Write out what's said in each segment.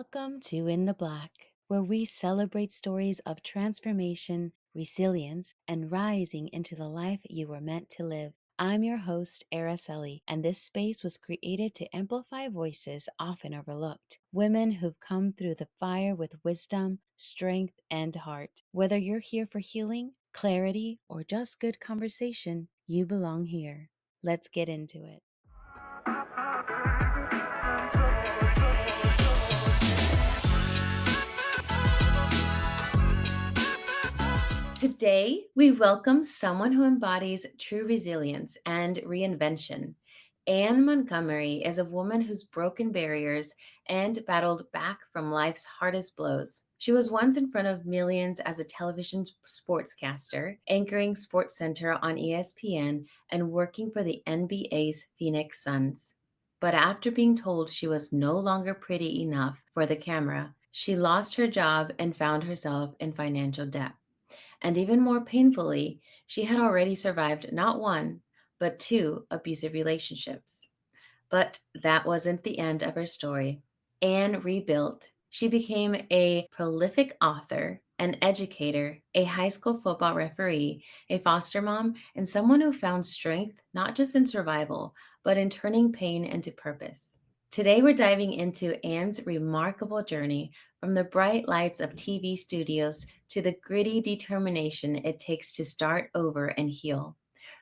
Welcome to In the Black, where we celebrate stories of transformation, resilience, and rising into the life you were meant to live. I'm your host, Araceli, and this space was created to amplify voices often overlooked. Women who've come through the fire with wisdom, strength, and heart. Whether you're here for healing, clarity, or just good conversation, you belong here. Let's get into it. Today, we welcome someone who embodies true resilience and reinvention. Anne Montgomery is a woman who's broken barriers and battled back from life's hardest blows. She was once in front of millions as a television sportscaster, anchoring SportsCenter on ESPN and working for the NBA's Phoenix Suns. But after being told she was no longer pretty enough for the camera, she lost her job and found herself in financial debt. And even more painfully, she had already survived not one, but two abusive relationships. But that wasn't the end of her story. Anne rebuilt. She became a prolific author, an educator, a high school football referee, a foster mom, and someone who found strength not just in survival, but in turning pain into purpose. Today, we're diving into Anne's remarkable journey from the bright lights of TV studios to the gritty determination it takes to start over and heal.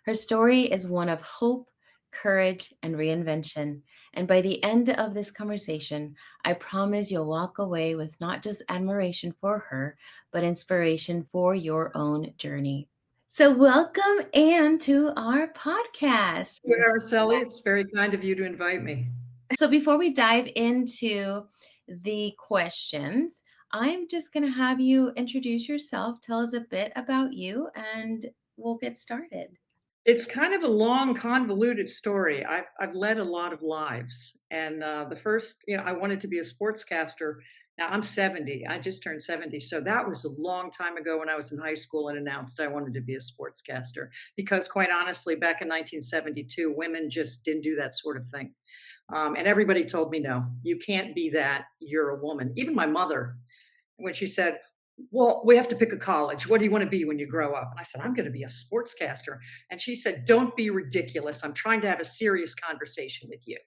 Her story is one of hope, courage, and reinvention. And by the end of this conversation, I promise you'll walk away with not just admiration for her, but inspiration for your own journey. So, welcome, Anne, to our podcast. You, Araceli, it's very kind of you to invite me. So, before we dive into the questions, I'm just going to have you introduce yourself, tell us a bit about you, and we'll get started. It's kind of a long, convoluted story. I've led a lot of lives, and the first, I wanted to be a sportscaster. Now I'm 70. I just turned 70, so that was a long time ago when I was in high school and announced I wanted to be a sportscaster. Because quite honestly, back in 1972, women just didn't do that sort of thing, and everybody told me, no, you can't be that. You're a woman. Even my mother, when she said, well, we have to pick a college. What do you want to be when you grow up? And I said, I'm going to be a sportscaster. And she said, don't be ridiculous. I'm trying to have a serious conversation with you.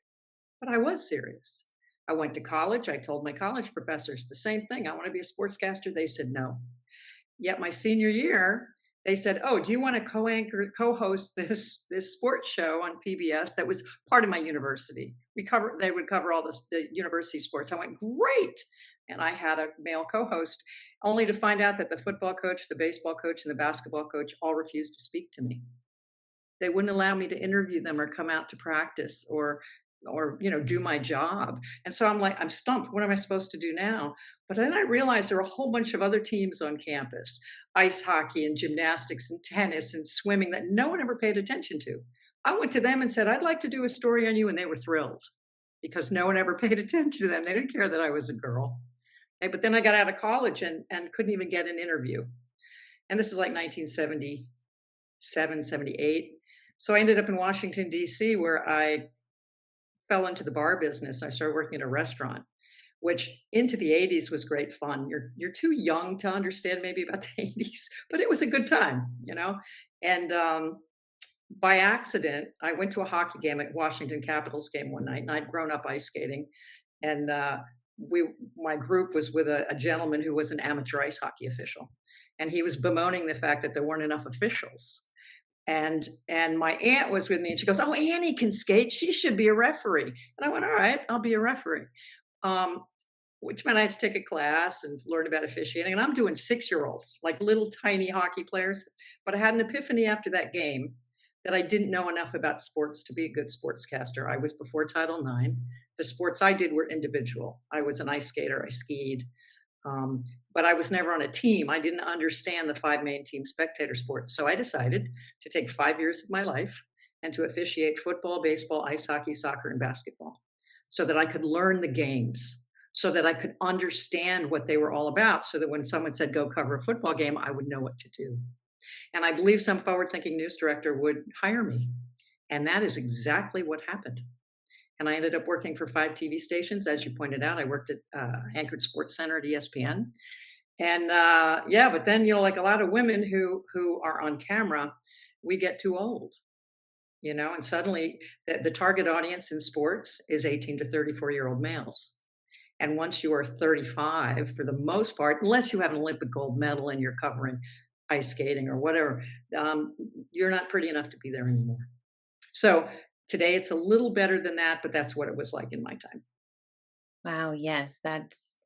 But I was serious. I went to college. I told my college professors the same thing. I want to be a sportscaster. They said no. Yet my senior year, they said, oh, do you want to co-host this sports show on PBS that was part of my university? They would cover all the university sports. I went, great. And I had a male co-host, only to find out that the football coach, the baseball coach, and the basketball coach all refused to speak to me. They wouldn't allow me to interview them or come out to practice or do my job. And so I'm like, I'm stumped. What am I supposed to do now? But then I realized there were a whole bunch of other teams on campus, ice hockey and gymnastics and tennis and swimming, that no one ever paid attention to. I went to them and said, I'd like to do a story on you. And they were thrilled because no one ever paid attention to them. They didn't care that I was a girl. But then I got out of college and couldn't even get an interview. And this is like 1977, 78. So I ended up in Washington, D.C., where I fell into the bar business. I started working at a restaurant, which into the 80s was great fun. You're too young to understand maybe about the 80s, but it was a good time, And by accident, I went to a hockey game at Washington Capitals game one night, and I'd grown up ice skating. And my group was with a gentleman who was an amateur ice hockey official, and he was bemoaning the fact that there weren't enough officials. And my aunt was with me, and she goes, "Oh, Annie can skate. She should be a referee." And I went, "All right, I'll be a referee," which meant I had to take a class and learn about officiating. And I'm doing 6-year-olds, like little tiny hockey players. But I had an epiphany after that game that I didn't know enough about sports to be a good sportscaster. I was before Title IX. The sports I did were individual. I was an ice skater. I skied. But I was never on a team. I didn't understand the 5 main team spectator sports. So I decided to take 5 years of my life and to officiate football, baseball, ice hockey, soccer, and basketball so that I could learn the games, so that I could understand what they were all about, so that when someone said, go cover a football game, I would know what to do. And I believe some forward-thinking news director would hire me. And that is exactly what happened. and I ended up working for 5 TV stations. As you pointed out, I worked at anchored SportsCenter at ESPN. And yeah, but then, like a lot of women who are on camera, we get too old, and suddenly the target audience in sports is 18 to 34-year-old males. And once you are 35, for the most part, unless you have an Olympic gold medal and you're covering ice skating or whatever, um, you're not pretty enough to be there anymore. So today it's a little better than that, but that's what it was like in my time. Wow, yes, that's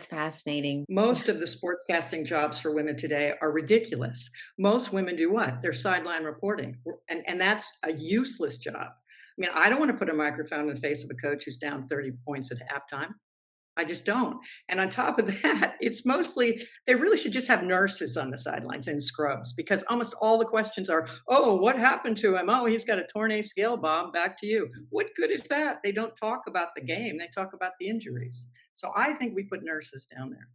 fascinating. Most of the sportscasting jobs for women today are ridiculous. Most women do what? They're sideline reporting, and that's a useless job. I mean, I don't want to put a microphone in the face of a coach who's down 30 points at halftime. I just don't. And on top of that, it's mostly they really should just have nurses on the sidelines in scrubs because almost all the questions are, "Oh, what happened to him? Oh, he's got a torn ACL, Bob. Back to you." What good is that? They don't talk about the game. They talk about the injuries. So I think we put nurses down there.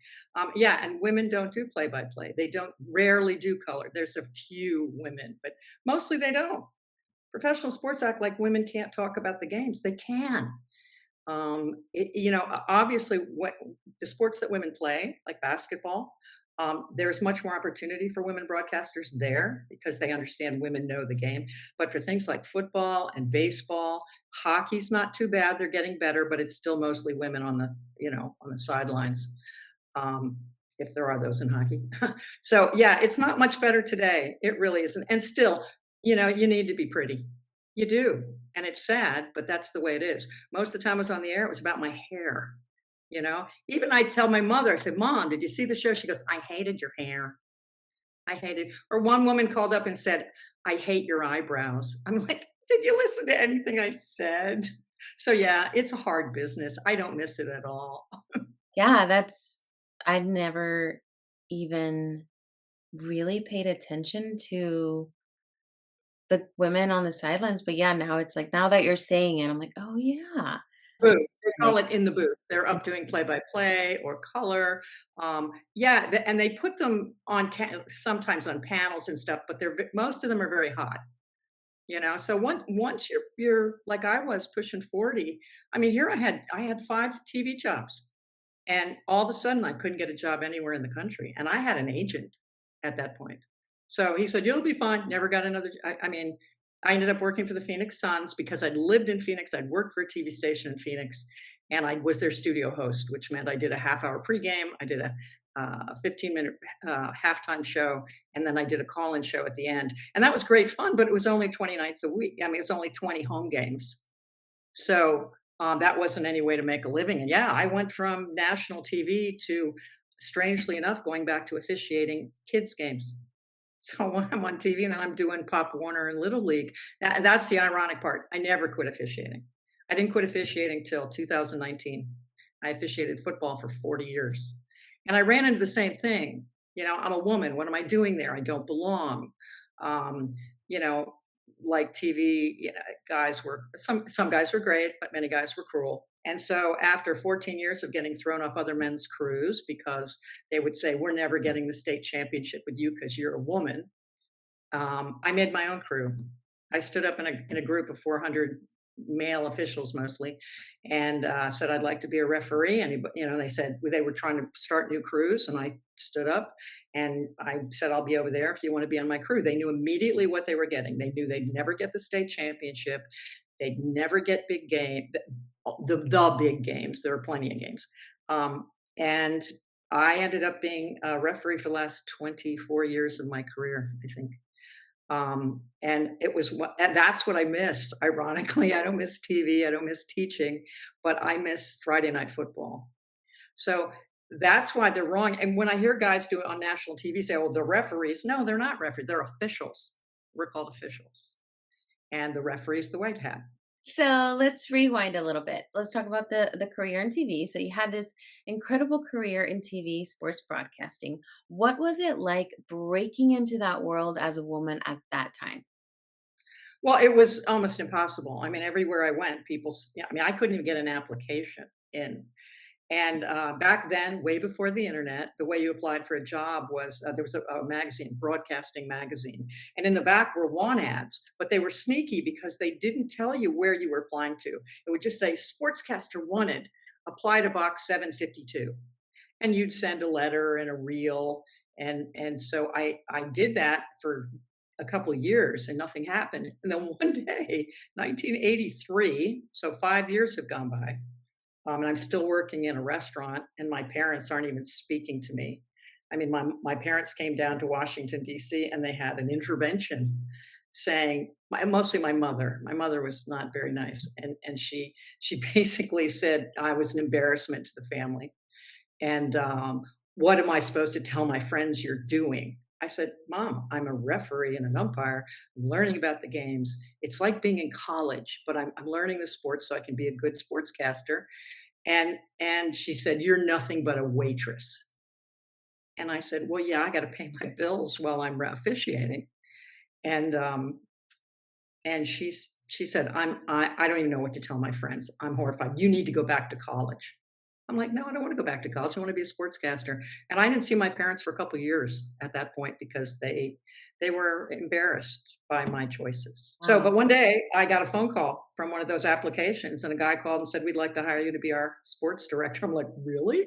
Yeah, and women don't do play-by-play. They don't rarely do color. There's a few women, but mostly they don't. Professional sports act like women can't talk about the games. They can. Obviously, what the sports that women play, like basketball, there's much more opportunity for women broadcasters there because they understand women know the game. But for things like football and baseball, hockey's not too bad. They're getting better, but it's still mostly women on the sidelines. Um, if there are those in hockey. So yeah, it's not much better today. It really isn't. And still, you need to be pretty. You do. And it's sad, but that's the way it is. Most of the time I was on the air, it was about my hair. Even I tell my mother, I said, "Mom, did you see the show?" She goes, "I hated your hair. I hated." Or one woman called up and said, "I hate your eyebrows." I'm like, "Did you listen to anything I said?" So yeah, it's a hard business. I don't miss it at all. Yeah, that's I'd never even really paid attention to the women on the sidelines, but yeah, now it's like now that you're saying it, I'm like, "Oh, yeah." Booth. They call Like, it in the booth. They're up doing play-by-play or color. Yeah, and they put them on sometimes on panels and stuff, but most of them are very hot. So once you're like I was pushing 40, I mean, here I had 5 TV jobs, and all of a sudden I couldn't get a job anywhere in the country, and I had an agent at that point. So he said, "You'll be fine." Never got another. I mean, I ended up working for the Phoenix Suns because I'd lived in Phoenix. I'd worked for a TV station in Phoenix, and I was their studio host, which meant I did a half-hour pregame. I did a 15-minute halftime show, and then I did a call-in show at the end. And that was great fun, but it was only 20 nights a week. I mean, it was only 20 home games. So that wasn't any way to make a living. And yeah, I went from national TV to, strangely enough, going back to officiating kids' games. So when I'm on TV and then I'm doing Pop Warner and Little League, that's the ironic part. I never quit officiating. I didn't quit officiating till 2019. I officiated football for 40 years. And I ran into the same thing. I'm a woman. What am I doing there? I don't belong. Um, you know, like TV, guys were some guys were great, but many guys were cruel. And so after 14 years of getting thrown off other men's crews because they would say, "We're never getting the state championship with you because you're a woman," I made my own crew. I stood up in a group of 400 male officials mostly, and said I'd like to be a referee. And they said they were trying to start new crews, and I stood up and I said I'll be over there if you want to be on my crew. They knew immediately what they were getting. They knew they'd never get the state championship. They'd never get big game, the big games. There were plenty of games, and I ended up being a referee for the last 24 years of my career, I think. And and that's what I miss. Ironically, I don't miss TV, I don't miss teaching, but I miss Friday night football. So that's why they're wrong. And when I hear guys do it on national TV say, "Oh, the referees," no, they're not referees, they're officials. We're called officials. And the referee is the white hat. so let's rewind a little bit. Let's talk about the career in TV. So you had this incredible career in TV sports broadcasting. What was it like breaking into that world as a woman at that time? Well, it was almost impossible. I mean, everywhere I went, yeah, I mean, I couldn't even get an application in. And back then, way before the internet, the way you applied for a job was there was a magazine, broadcasting magazine, and in the back were want ads, but they were sneaky because they didn't tell you where you were applying to. It would just say "Sportscaster wanted." Apply to box 752, and you'd send a letter and a reel, and so I did that for a couple of years, and nothing happened. And then one day, 1983, so 5 years have gone by, and I'm still working in a restaurant, and my parents aren't even speaking to me. I mean, my parents came down to Washington D.C. and they had an intervention, saying, mostly my mother. My mother was not very nice, and she basically said I was an embarrassment to the family, and what am I supposed to tell my friends you're doing? I said, Mom, I'm a referee and an umpire. I'm learning about the games. It's like being in college, but I'm learning the sport so I can be a good sportscaster. And she said, "You're nothing but a waitress." And I said, "Well, yeah, I got to pay my bills while I'm officiating." And she said, I don't even know what to tell my friends. I'm horrified. You need to go back to college." I'm like, "No, I don't want to go back to college. I want to be a sportscaster." And I didn't see my parents for a couple of years at that point because they were embarrassed by my choices. So, Wow. but one day I got a phone call from one of those applications, and a guy called and said, "We'd like to hire you to be our sports director." I'm like, "Really?"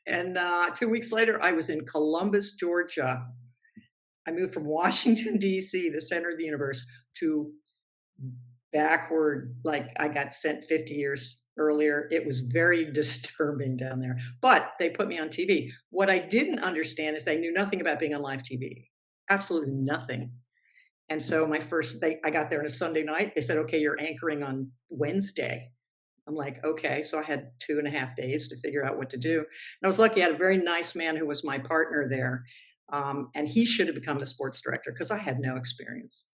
And 2 weeks later, I was in Columbus, Georgia. I moved from Washington D.C., the center of the universe, to backward, like I got sent 50 years earlier. It was very disturbing down there, but they put me on TV. What I didn't understand is they knew nothing about being on live TV, absolutely nothing. And so I got there on a Sunday night. They said, "Okay, you're anchoring on Wednesday." I'm like, "Okay." So I had 2.5 days to figure out what to do. And I was lucky. I had a very nice man who was my partner there. And he should have become the sports director because I had no experience.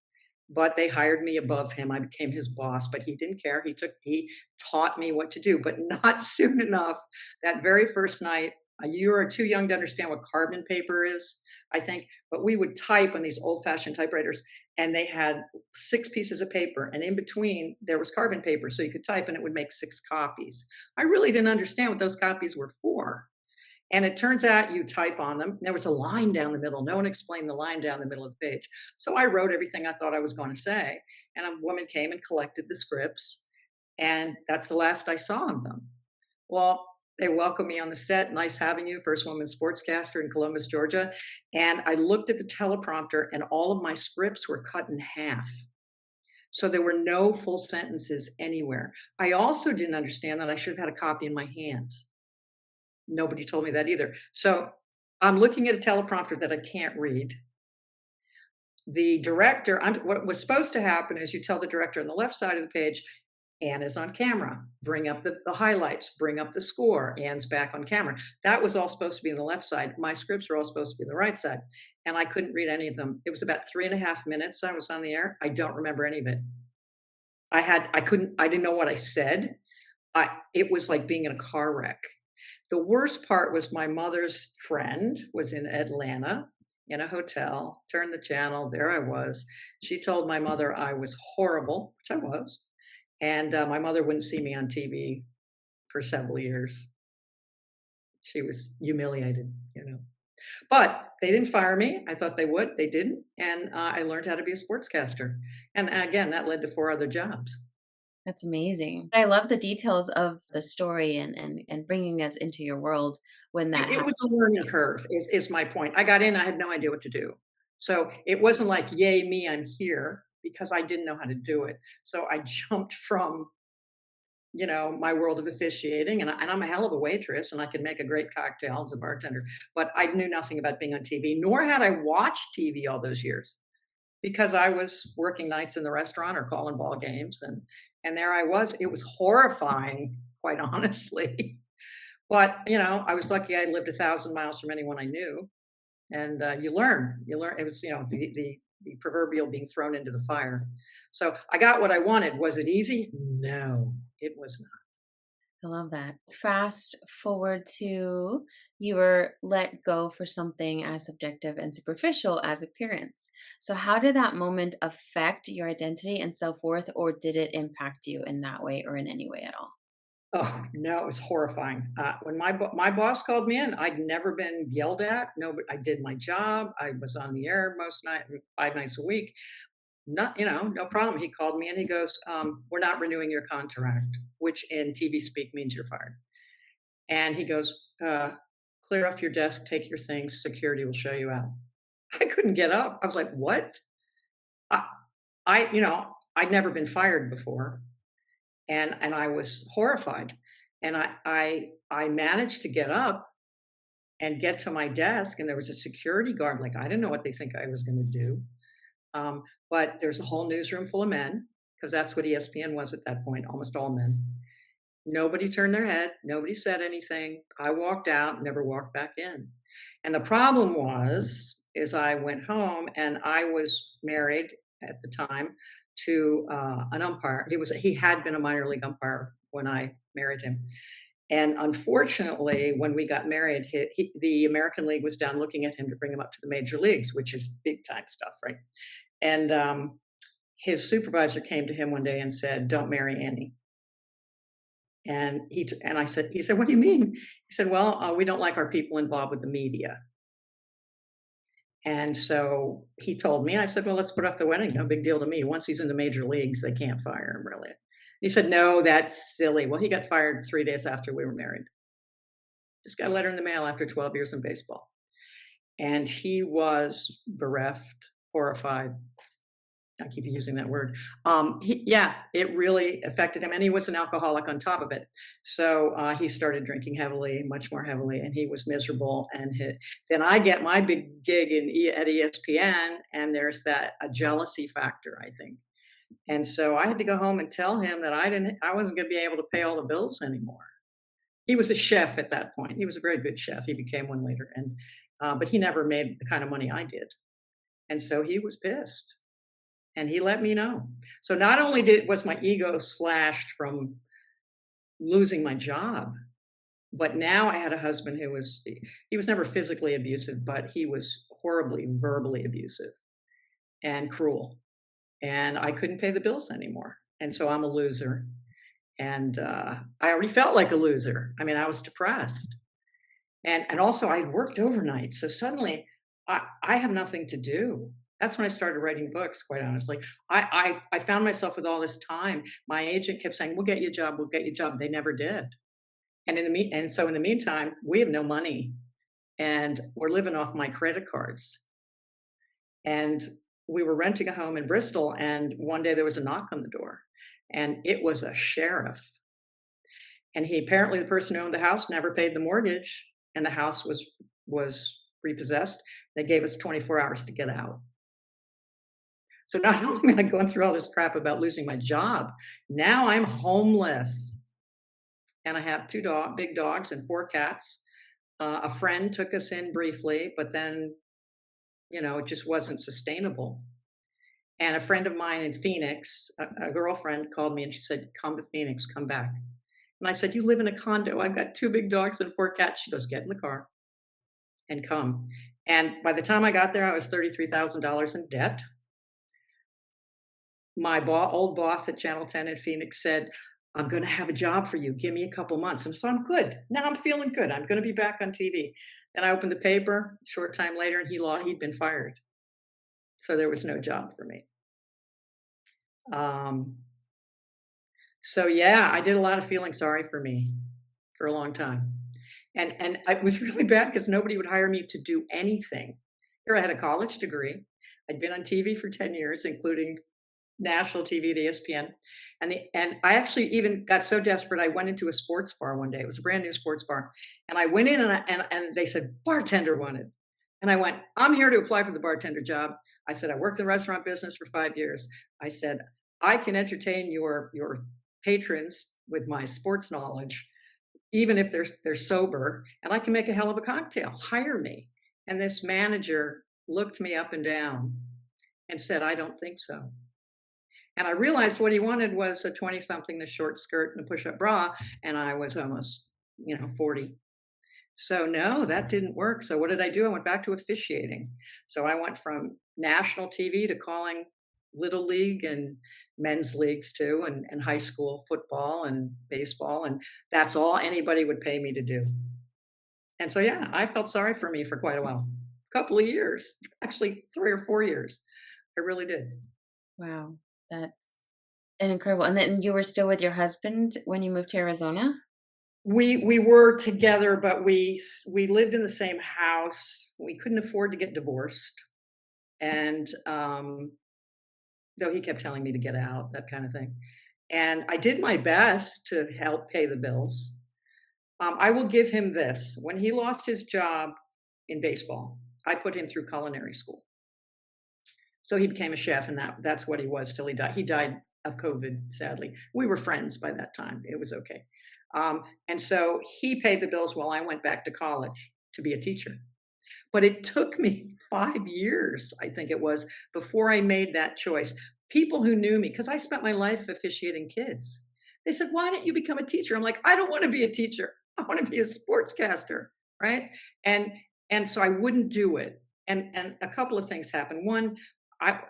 But they hired me above him. I became his boss, but he didn't care. He taught me what to do, but not soon enough. That very first night, you are too young to understand what carbon paper is, I think, but we would type on these old-fashioned typewriters, and they had 6 pieces of paper, and in between there was carbon paper, so you could type and it would make 6 copies. I really didn't understand what those copies were for. And it turns out you type on them. There was a line down the middle. No one explained the line down the middle of the page. So I wrote everything I thought I was going to say. And a woman came and collected the scripts. And that's the last I saw of them. Well, they welcomed me on the set. "Nice having you. First woman sportscaster in Columbus, Georgia." And I looked at the teleprompter, and all of my scripts were cut in half. So there were no full sentences anywhere. I also didn't understand that I should have had a copy in my hand. Nobody told me that either. So I'm looking at a teleprompter that I can't read. The director, what was supposed to happen is you tell the director on the left side of the page, Anne is on camera. Bring up the highlights, bring up the score. Anne's back on camera. That was all supposed to be on the left side. My scripts were all supposed to be on the right side. And I couldn't read any of them. It was about 3.5 minutes I was on the air. I don't remember any of it. I didn't know what I said. It was like being in a car wreck. The worst part was my mother's friend was in Atlanta in a hotel, turned the channel, there I was. She told my mother I was horrible, which I was, and, my mother wouldn't see me on TV for several years. She was humiliated, you know? But they didn't fire me. I thought they would, they didn't, and, I learned how to be a sportscaster, and again, that led to 4 other jobs. That's amazing. I love the details of the story and bringing us into your world when that It happened. was a learning curve is my point. I got in, I had no idea what to do. So, it wasn't like, "Yay, me, I'm here," because I didn't know how to do it. So, I jumped from, my world of officiating, and I'm a hell of a waitress, and I can make a great cocktail as a bartender, but I knew nothing about being on TV, nor had I watched TV all those years because I was working nights in the restaurant or calling ball games, and there I was. It was horrifying, quite honestly. But, I was lucky I lived 1,000 miles from anyone I knew, and, you learn. You learn. It was, the proverbial being thrown into the fire. So, I got what I wanted. Was it easy? No, it was not. I love that. Fast forward to you were let go for something as subjective and superficial as appearance. So, how did that moment affect your identity and self worth, or did it impact you in that way or in any way at all? Oh, no, it was horrifying. When my boss called me in, I'd never been yelled at. No, but I did my job. I was on the air most night, 5 nights a week. Not, no problem. He called me and he goes, "We're not renewing your contract," which in TV speak means you're fired. And he goes, "Clear off your desk, take your things. Security will show you out." I couldn't get up. I was like, "What?" I, I'd never been fired before, and I was horrified. And I managed to get up and get to my desk, and there was a security guard. Like, I didn't know what they think I was going to do. But there's a whole newsroom full of men because that's what ESPN was at that point, almost all men. Nobody turned their head. Nobody said anything. I walked out, never walked back in. And the problem was, is I went home and I was married at the time to an umpire. He had been a minor league umpire when I married him. And unfortunately, when we got married, the American League was down looking at him to bring him up to the major leagues, which is big time stuff, right? And his supervisor came to him one day and said, "Don't marry Annie." And he said, "What do you mean?" He said, "Well, we don't like our people involved with the media." And so he told me, I said, "Well, let's put off the wedding. No big deal to me. Once he's in the major leagues, they can't fire him, really." He said, "No, that's silly." Well, he got fired 3 days after we were married. Just got a letter in the mail after 12 years in baseball. And he was bereft, horrified. I keep using that word. Yeah, it really affected him, and he was an alcoholic on top of it. So he started drinking heavily, much more heavily, and he was miserable. And then I get my big gig at ESPN, and there's a jealousy factor, I think. And so I had to go home and tell him that I wasn't going to be able to pay all the bills anymore. He was a chef at that point. He was a very good chef. He became one later, and but he never made the kind of money I did, and so he was pissed. And he let me know. So not only was my ego slashed from losing my job, but now I had a husband he was never physically abusive, but he was horribly verbally abusive and cruel. And I couldn't pay the bills anymore. And so I'm a loser. And I already felt like a loser. I mean, I was depressed. And also I worked overnight. So suddenly I have nothing to do. That's when I started writing books, quite honestly. I found myself with all this time. My agent kept saying, "We'll get you a job, we'll get you a job." They never did. And so in the meantime, we have no money and we're living off my credit cards. And we were renting a home in Bristol, and one day there was a knock on the door, and it was a sheriff. And the person who owned the house never paid the mortgage, and the house was repossessed. They gave us 24 hours to get out. So not only am I going through all this crap about losing my job, now I'm homeless. And I have big dogs and 4 cats. A friend took us in briefly, but then, it just wasn't sustainable. And a friend of mine in Phoenix, a girlfriend called me and she said, "Come to Phoenix, come back." And I said, "You live in a condo. I've got 2 big dogs and 4 cats." She goes, "Get in the car and come." And by the time I got there, I was $33,000 in debt. My old boss at Channel 10 in Phoenix said, "I'm going to have a job for you. Give me a couple months." And so I'm good. Now I'm feeling good. I'm going to be back on TV. Then I opened the paper a short time later and he'd been fired. So there was no job for me. Um, so yeah, I did a lot of feeling sorry for me for a long time. And it was really bad because nobody would hire me to do anything. Here I had a college degree. I'd been on TV for 10 years, including national TV at ESPN. And I actually even got so desperate, I went into a sports bar one day. It was a brand new sports bar. And I went in and they said, "Bartender wanted." And I went, "I'm here to apply for the bartender job." I said, "I worked in the restaurant business for 5 years." I said, "I can entertain your patrons with my sports knowledge, even if they're sober, and I can make a hell of a cocktail. Hire me." And this manager looked me up and down and said, "I don't think so." And I realized what he wanted was a 20 something, a short skirt and a push up bra. And I was almost, 40. So no, that didn't work. So what did I do? I went back to officiating. So I went from national TV to calling little league and men's leagues too, and high school football and baseball. And that's all anybody would pay me to do. And so, yeah, I felt sorry for me for quite a while, couple of years, actually 3 or 4 years. I really did. Wow. That's an incredible, and then you were still with your husband when you moved to Arizona? We were together, but we lived in the same house. We couldn't afford to get divorced, and though he kept telling me to get out, that kind of thing. And I did my best to help pay the bills. I will give him this: when he lost his job in baseball, I put him through culinary school. So he became a chef, and that's what he was till he died. He died of COVID, sadly. We were friends by that time. It was okay. And so he paid the bills while I went back to college to be a teacher. But it took me 5 years, I think it was, before I made that choice. People who knew me, because I spent my life officiating kids, they said, "Why don't you become a teacher?" I'm like, "I don't want to be a teacher. I want to be a sportscaster." Right. And and so I wouldn't do it. And a couple of things happened. One,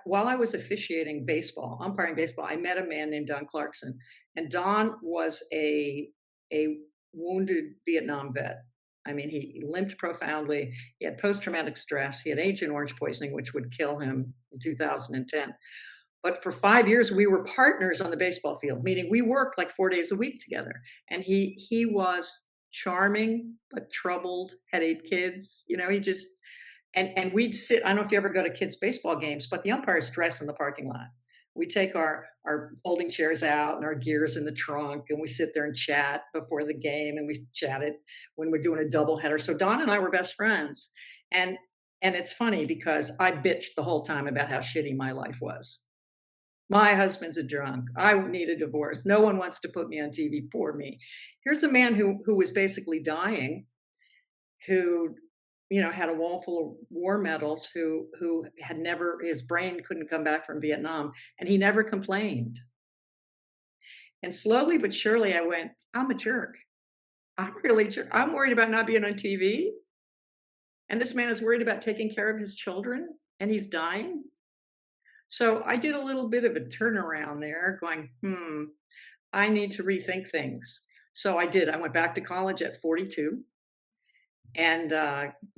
while I was officiating baseball, umpiring baseball, I met a man named Don Clarkson. And Don was a wounded Vietnam vet. I mean, he limped profoundly. He had post-traumatic stress. He had Agent Orange poisoning, which would kill him in 2010. But for 5 years, we were partners on the baseball field, meaning we worked like 4 days a week together. And he was charming but troubled, had 8 kids. He just and we'd sit. I don't know if you ever go to kids' baseball games, but the umpires dress in the parking lot. We take our folding chairs out and our gears in the trunk, and we sit there and chat before the game, and we chatted when we're doing a doubleheader. So Don and I were best friends, and and it's funny because I bitched the whole time about how shitty my life was. My husband's a drunk. I need a divorce. No one wants to put me on TV. Poor me. Here's a man who was basically dying, who had a wall full of war medals, who had never, his brain couldn't come back from Vietnam, and he never complained. And slowly but surely I went, I'm a jerk. I'm really jerk. I'm worried about not being on TV, and this man is worried about taking care of his children, and he's dying. So I did a little bit of a turnaround there, going, I need to rethink things. So I did. I went back to college at 42 and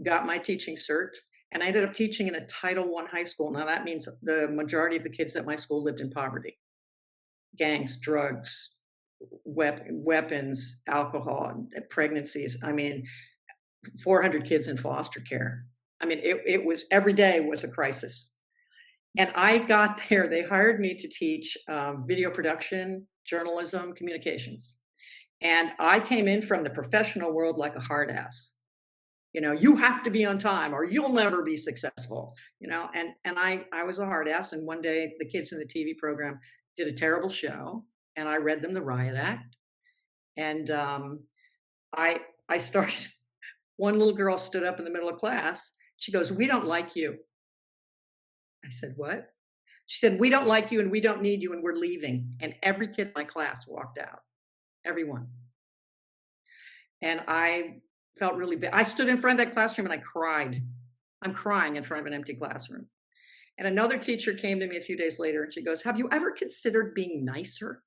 got my teaching cert. And I ended up teaching in a Title I high school. Now, that means the majority of the kids at my school lived in poverty: gangs, drugs, weapons, alcohol, pregnancies. I mean, 400 kids in foster care. I mean, it was, every day was a crisis. And I got there. They hired me to teach video production, journalism, communications. And I came in from the professional world like a hard ass. You have to be on time or you'll never be successful. And I was a hard ass. And one day the kids in the TV program did a terrible show, and I read them the riot act. And I started. One little girl stood up in the middle of class. She goes, "We don't like you." I said, "What?" She said, "We don't like you and we don't need you and we're leaving." And every kid in my class walked out. Everyone. And I felt really bad. I stood in front of that classroom and I cried. I'm crying in front of an empty classroom. And another teacher came to me a few days later and she goes, "Have you ever considered being nicer?"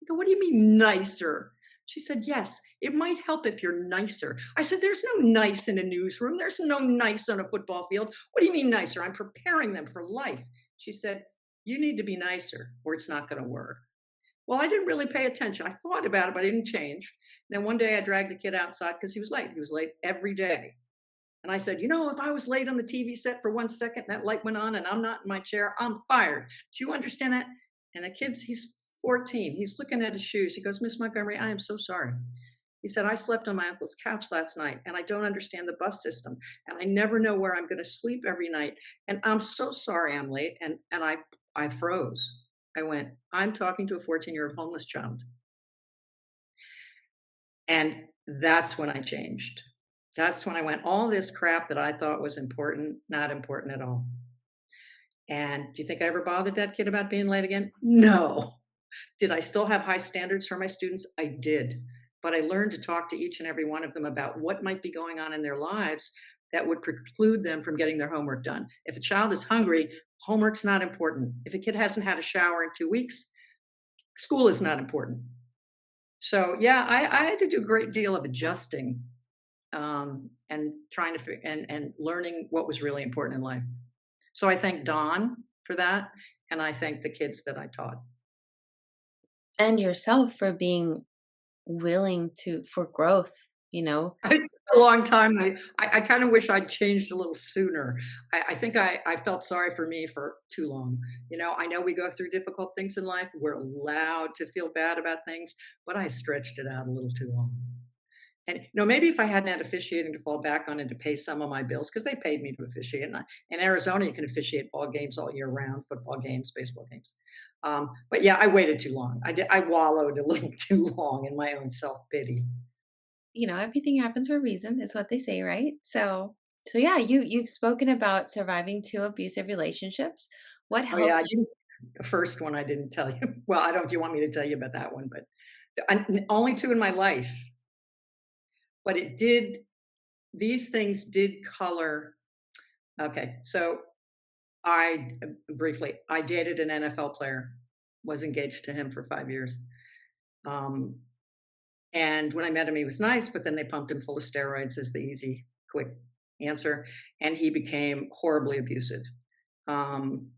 I go, "What do you mean nicer?" She said, "Yes, it might help if you're nicer." I said, "There's no nice in a newsroom. There's no nice on a football field. What do you mean nicer? I'm preparing them for life." She said, "You need to be nicer or it's not going to work." Well, I didn't really pay attention. I thought about it, but I didn't change. Then one day I dragged a kid outside because he was late. He was late every day. And I said, "If I was late on the TV set for 1 second, that light went on and I'm not in my chair, I'm fired. Do you understand that?" And the he's 14. He's looking at his shoes. He goes, "Miss Montgomery, I am so sorry." He said, "I slept on my uncle's couch last night and I don't understand the bus system. And I never know where I'm going to sleep every night. And I'm so sorry I'm late." And I froze. I went, "I'm talking to a 14-year-old homeless child." And that's when I changed. That's when I went, all this crap that I thought was important, not important at all. And do you think I ever bothered that kid about being late again? No. Did I still have high standards for my students? I did. But I learned to talk to each and every one of them about what might be going on in their lives that would preclude them from getting their homework done. If a child is hungry, Homework's not important. If a kid hasn't had a shower in 2 weeks, school is not important. So, yeah, I had to do a great deal of adjusting, and trying to and learning what was really important in life. So I thank Don for that, and I thank the kids that I taught. And yourself for being willing to for growth, you know? It took a long time. I kinda wish I'd changed a little sooner. I think I felt sorry for me for too long. I know we go through difficult things in life. We're allowed to feel bad about things, but I stretched it out a little too long. And, maybe if I hadn't had officiating to fall back on and to pay some of my bills, because they paid me to officiate. And in Arizona, you can officiate ball games all year round, football games, baseball games. But yeah, I waited too long. I wallowed a little too long in my own self-pity. Everything happens for a reason is what they say, right? So yeah, you've spoken about surviving 2 abusive relationships. What Oh, yeah, helped the first one I didn't tell you. Well, I don't know if you want me to tell you about that one, but only 2 in my life. But these things did color. Okay, so I dated an NFL player, was engaged to him for 5 years. Um, and when I met him, he was nice, but then they pumped him full of steroids as the easy, quick answer, and he became horribly abusive, um,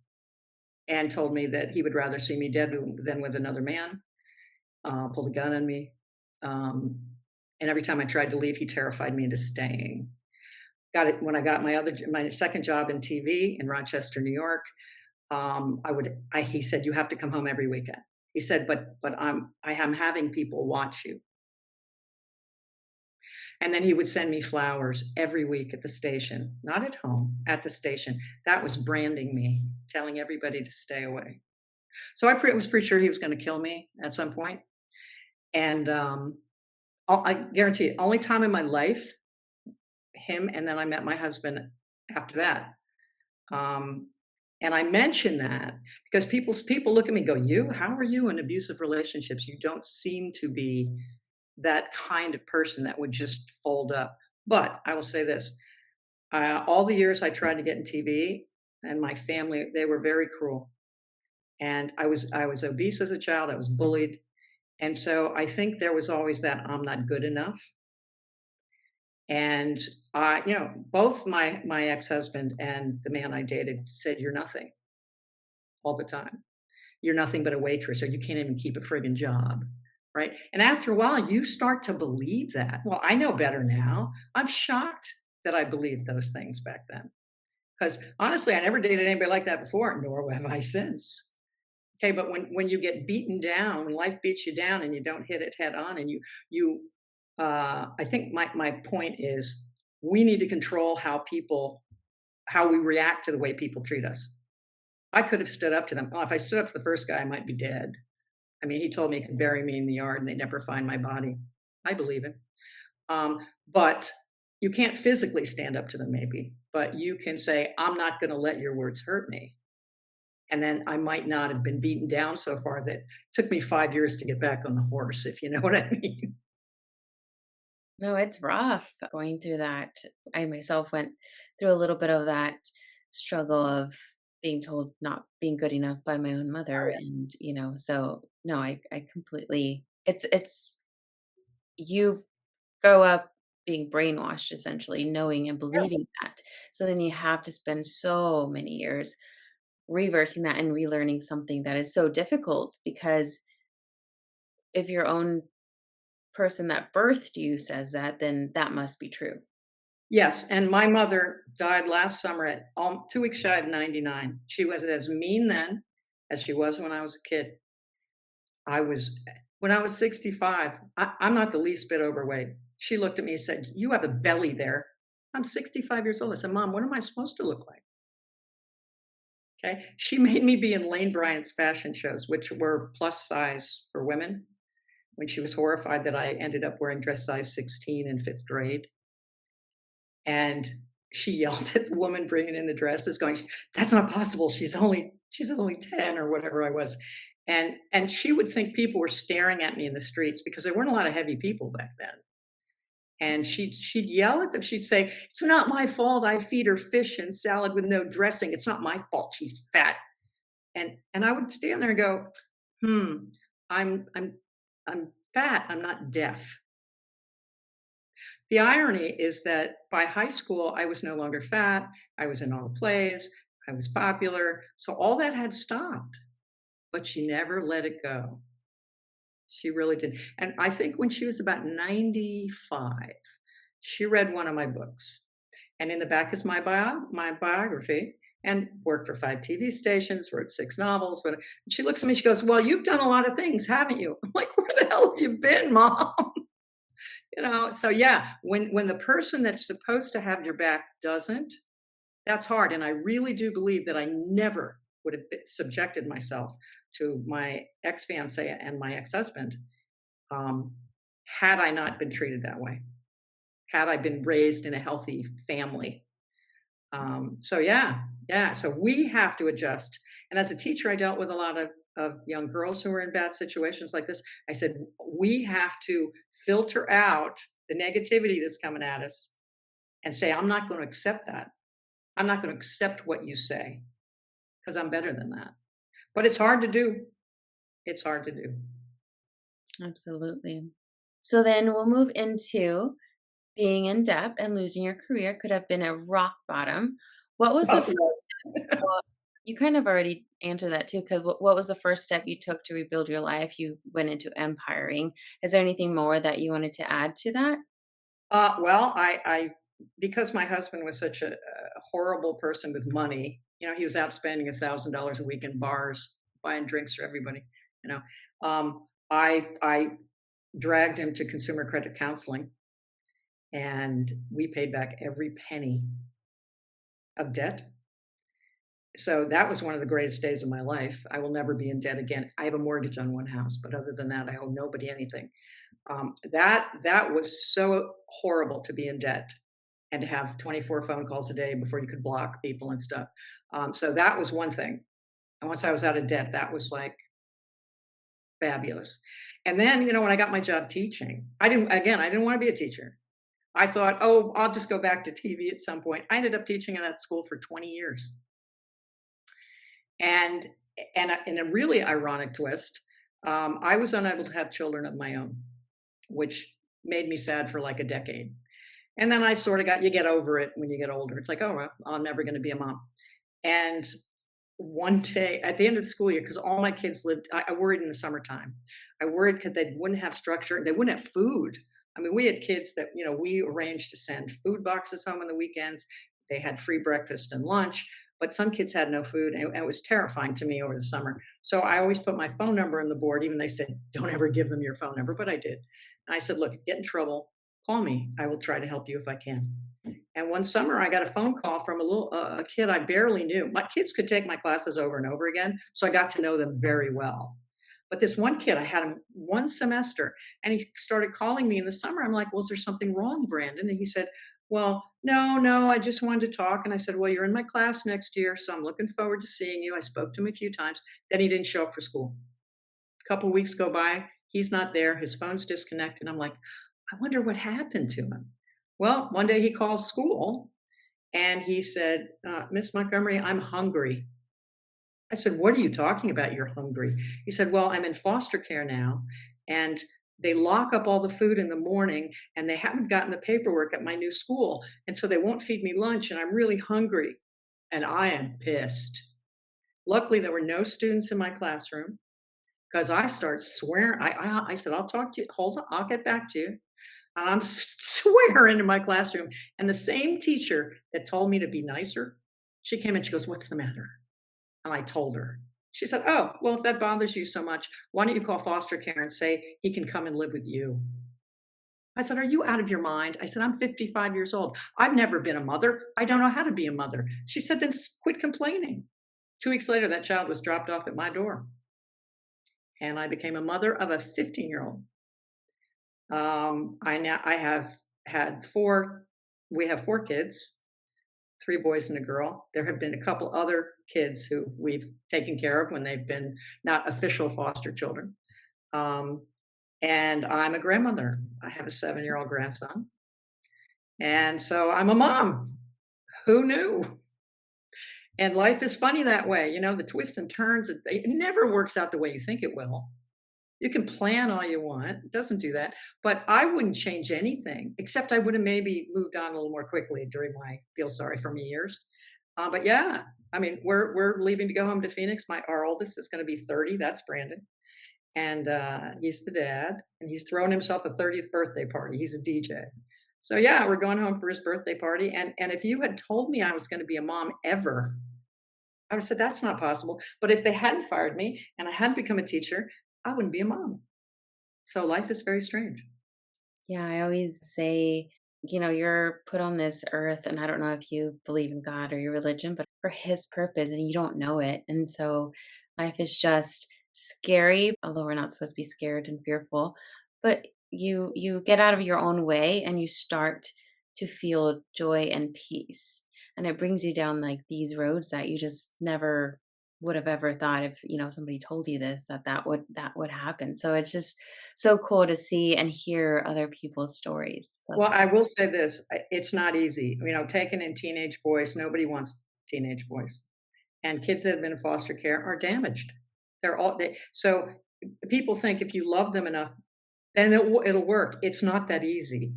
and told me that he would rather see me dead than with another man, pulled a gun on me, um, and every time I tried to leave, he terrified me into staying. Got it when I got my second job in TV in Rochester, New York. He said, "You have to come home every weekend." He said, "But I am having people watch you." And then he would send me flowers every week at the station, not at home, at the station. That was branding me, telling everybody to stay away. So was pretty sure he was going to kill me at some point. And I guarantee it, only time in my life, him, and then I met my husband after that. Um, and I mention that because people look at me and go, "You? How are you in abusive relationships? You don't seem to be that kind of person that would just fold up." But I will say this: all the years I tried to get in TV, and my family, they were very cruel. And I was obese as a child. I was bullied, and so I think there was always that I'm not good enough. And both my ex husband and the man I dated said, "You're nothing," all the time. "You're nothing but a waitress, or you can't even keep a friggin' job." Right? And after a while, you start to believe that. Well, I know better now. I'm shocked that I believed those things back then. Because honestly, I never dated anybody like that before, nor have I since. Okay, but when you get beaten down, when life beats you down and you don't hit it head on, and I think my point is we need to control how we react to the way people treat us. I could have stood up to them. Oh, if I stood up to the first guy, I might be dead. I mean, he told me he could bury me in the yard and they'd never find my body. I believe him. But you can't physically stand up to them, maybe, but you can say, "I'm not going to let your words hurt me." And then I might not have been beaten down so far that it took me 5 years to get back on the horse, if you know what I mean. No, it's rough going through that. I myself went through a little bit of that struggle of being told not being good enough by my own mother. Oh, And, so no, I completely, it's, you grow up being brainwashed essentially, knowing and yeah. Yes. believing that. So then you have to spend so many years reversing that and relearning something that is so difficult because if your own person that birthed you says that, then that must be true. Yes, and my mother died last summer at 2 weeks shy of 99. She was as mean then as she was when I was a kid. I was When I was 65, I'm not the least bit overweight. She looked at me and said, "You have a belly there." I'm 65 years old. I said, "Mom, what am I supposed to look like?" Okay. She made me be in Lane Bryant's fashion shows, which were plus size for women, when she was horrified that I ended up wearing dress size 16 in fifth grade. And she yelled at the woman bringing in the dresses, going, "That's not possible. She's only 10," or whatever I was. And she would think people were staring at me in the streets because there weren't a lot of heavy people back then. And she'd yell at them. She'd say, "It's not my fault. I feed her fish and salad with no dressing. It's not my fault. She's fat." And I would stand there and go, "Hmm, I'm I'm fat. I'm not deaf." The irony is that by high school, I was no longer fat. I was in all the plays. I was popular. So all that had stopped, but she never let it go. She really did. And I think when she was about 95, she read one of my books. And in the back is my biography, and worked for 5 TV stations, wrote 6 novels. But she looks at me, she goes, "Well, you've done a lot of things, haven't you?" I'm like, "Where the hell have you been, mom?" So yeah, when the person that's supposed to have your back doesn't, that's hard. And I really do believe that I never would have subjected myself to my ex-fiance and my ex-husband, um, had I not been treated that way, had I been raised in a healthy family. So yeah, yeah. So we have to adjust. And as a teacher, I dealt with a lot of young girls who were in bad situations like this. I said, we have to filter out the negativity that's coming at us and say, I'm not going to accept that. I'm not going to accept what you say because I'm better than that. But it's hard to do. It's hard to do. Absolutely. So then we'll move into being in debt and losing your career could have been a rock bottom. What was the Oh, first well, you kind of already answered that too, because what was the first step you took to rebuild your life? You went into empiring. Is there anything more that you wanted to add to that? well, I because my husband was such a horrible person with money. He was out spending $1,000 a week in bars, buying drinks for everybody. You know, I dragged him to consumer credit counseling, and we paid back every penny of debt. So that was one of the greatest days of my life. I will never be in debt again. I have a mortgage on one house, but other than that, I owe nobody anything. That was so horrible to be in debt and to have 24 phone calls a day before you could block people and stuff. So that was one thing. And once I was out of debt, that was like fabulous. And then, when I got my job teaching, I didn't want to be a teacher. I thought, oh, I'll just go back to TV at some point. I ended up teaching in that school for 20 years. And in a really ironic twist, I was unable to have children of my own, which made me sad for like a decade. And then I sort of you get over it when you get older. It's like, oh, well, I'm never going to be a mom. And one day at the end of the school year, because all my kids lived, I worried in the summertime. I worried because they wouldn't have structure, they wouldn't have food. I mean, we had kids that, we arranged to send food boxes home on the weekends. They had free breakfast and lunch, but some kids had no food. And it was terrifying to me over the summer. So I always put my phone number on the board, even they said, don't ever give them your phone number, but I did. And I said, look, if you get in trouble, call me. I will try to help you if I can. And one summer, I got a phone call from a kid I barely knew. My kids could take my classes over and over again, so I got to know them very well. But this one kid, I had him one semester, and he started calling me in the summer. I'm like, "Well, is there something wrong, Brandon?" And he said, "Well, no, no, I just wanted to talk." And I said, "Well, you're in my class next year, so I'm looking forward to seeing you." I spoke to him a few times. Then he didn't show up for school. A couple weeks go by, he's not there. His phone's disconnected. I'm like, I wonder what happened to him. Well, one day he calls school and he said, Miss Montgomery, I'm hungry. I said, what are you talking about? You're hungry. He said, well, I'm in foster care now, and they lock up all the food in the morning, and they haven't gotten the paperwork at my new school. And so they won't feed me lunch, and I'm really hungry. And I am pissed. Luckily, there were no students in my classroom because I start swearing. I said, I'll talk to you. Hold on. I'll get back to you. And I'm swearing in my classroom. And the same teacher that told me to be nicer, she came in, she goes, what's the matter? And I told her. She said, oh, well, if that bothers you so much, why don't you call foster care and say he can come and live with you? I said, are you out of your mind? I said, I'm 55 years old. I've never been a mother. I don't know how to be a mother. She said, then quit complaining. 2 weeks later, that child was dropped off at my door. And I became a mother of a 15-year-old. I have had we have 4 kids, 3 boys and a girl. There have been a couple other kids who we've taken care of when they've been not official foster children. And I'm a grandmother. I have a 7-year-old grandson. And so I'm a mom. Who knew? And life is funny that way, the twists and turns, it never works out the way you think it will. You can plan all you want, it doesn't do that, but I wouldn't change anything, except I would have maybe moved on a little more quickly during my feel sorry for me years. But yeah, I mean, we're leaving to go home to Phoenix. Our oldest is gonna be 30, that's Brandon, and, he's the dad, and he's thrown himself a 30th birthday party, he's a DJ. So, yeah, we're going home for his birthday party, and if you had told me I was gonna be a mom ever, I would've said, "That's not possible," but if they hadn't fired me and I hadn't become a teacher, I wouldn't be a mom. So life is very strange. Yeah, I always say, you're put on this earth, and I don't know if you believe in God or your religion, but for His purpose, and you don't know it. And so life is just scary, although we're not supposed to be scared and fearful. But you get out of your own way and you start to feel joy and peace. And it brings you down like these roads that you just never would have ever thought if, somebody told you this, that would happen. So it's just so cool to see and hear other people's stories. Love Well, that. I will say this, it's not easy. Taking in teenage boys, nobody wants teenage boys. And kids that have been in foster care are damaged. So people think if you love them enough, then it'll work. It's not that easy.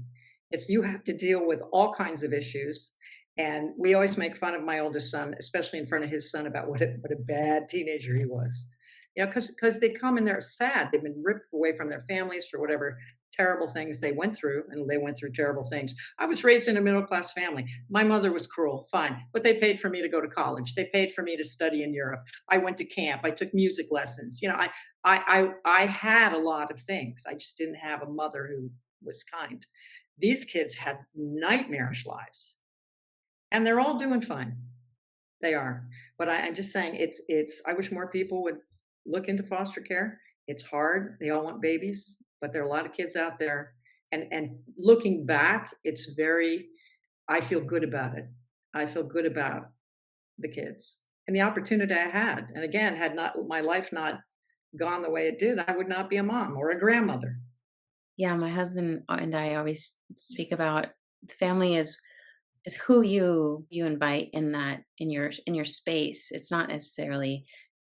You have to deal with all kinds of issues. And we always make fun of my oldest son, especially in front of his son, about what a bad teenager he was. Because they come and they're sad. They've been ripped away from their families for whatever terrible things they went through, and they went through terrible things. I was raised in a middle class family. My mother was cruel, fine, but they paid for me to go to college. They paid for me to study in Europe. I went to camp. I took music lessons. I had a lot of things. I just didn't have a mother who was kind. These kids had nightmarish lives, and they're all doing fine. They are. But I'm just saying I wish more people would look into foster care. It's hard. They all want babies, but there are a lot of kids out there. And looking back, I feel good about it. I feel good about the kids and the opportunity I had. And again, had not my life not gone the way it did, I would not be a mom or a grandmother. Yeah, my husband and I always speak about family is who you invite in that in your space. It's not necessarily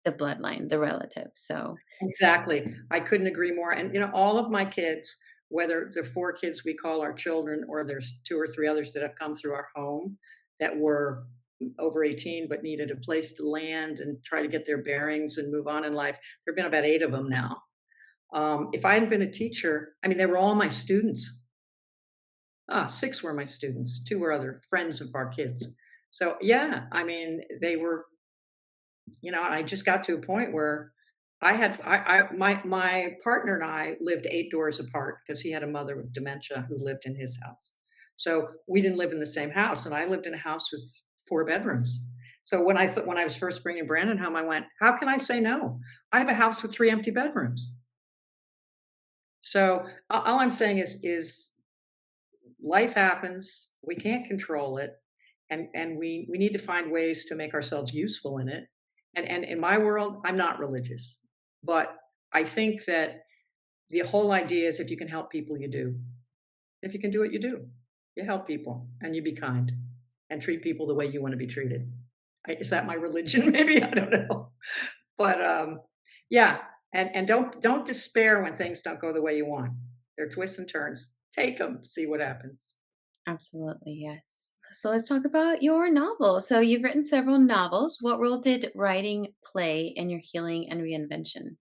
the bloodline, the relative. So Exactly. I couldn't agree more. And all of my kids, whether the four kids we call our children, or there's two or three others that have come through our home that were over 18 but needed a place to land and try to get their bearings and move on in life. There have been about 8 of them now. If I hadn't been a teacher, I mean, they were all my students. 6 were my students. 2 were other friends of our kids. So yeah, I mean, they were, I just got to a point where my partner and I lived 8 doors apart because he had a mother with dementia who lived in his house. So we didn't live in the same house, and I lived in a house with 4 bedrooms. So when I was first bringing Brandon home, I went, "How can I say no? I have a house with 3 empty bedrooms." So all I'm saying is life happens. We can't control it, and we need to find ways to make ourselves useful in it. And in my world, I'm not religious, but I think that the whole idea is if you can help people, you do. If you can do it, you do. You help people and you be kind and treat people the way you want to be treated. Is that my religion? Maybe I don't know, but yeah. And don't despair when things don't go the way you want. They're twists and turns. Take them. See what happens. absolutely, yes. So let's talk about your novel. So you've written several novels. What role did writing play in your healing and reinvention?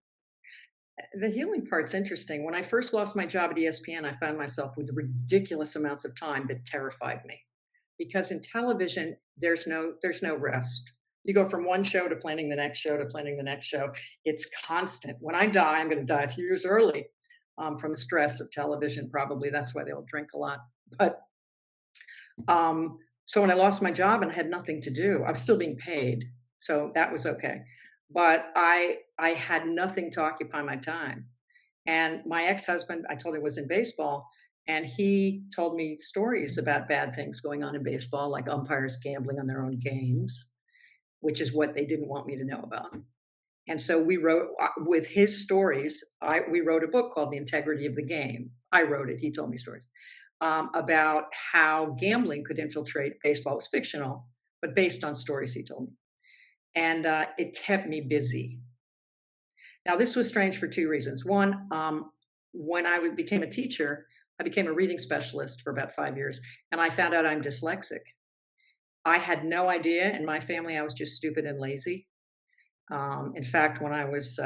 The healing part's interesting. When I first lost my job at ESPN, I found myself with ridiculous amounts of time that terrified me. Because in television, there's no rest. You go from one show to planning the next show to planning the next show. It's constant. When I die, I'm going to die a few years early from the stress of television. Probably that's why they all drink a lot. But so when I lost my job and had nothing to do, I was still being paid, so that was okay. But I had nothing to occupy my time. And my ex-husband, I told you, was in baseball, and he told me stories about bad things going on in baseball, like umpires gambling on their own games, which is what they didn't want me to know about. And so we wrote with his stories. We wrote a book called The Integrity of the Game. I wrote it. He told me stories. about how gambling could infiltrate baseball. It was fictional, but based on stories he told me. And it kept me busy. Now, this was strange for two reasons. One, when became a teacher, I became a reading specialist for about 5 years, and I found out I'm dyslexic. I had no idea. In my family, I was just stupid and lazy. In fact, when I was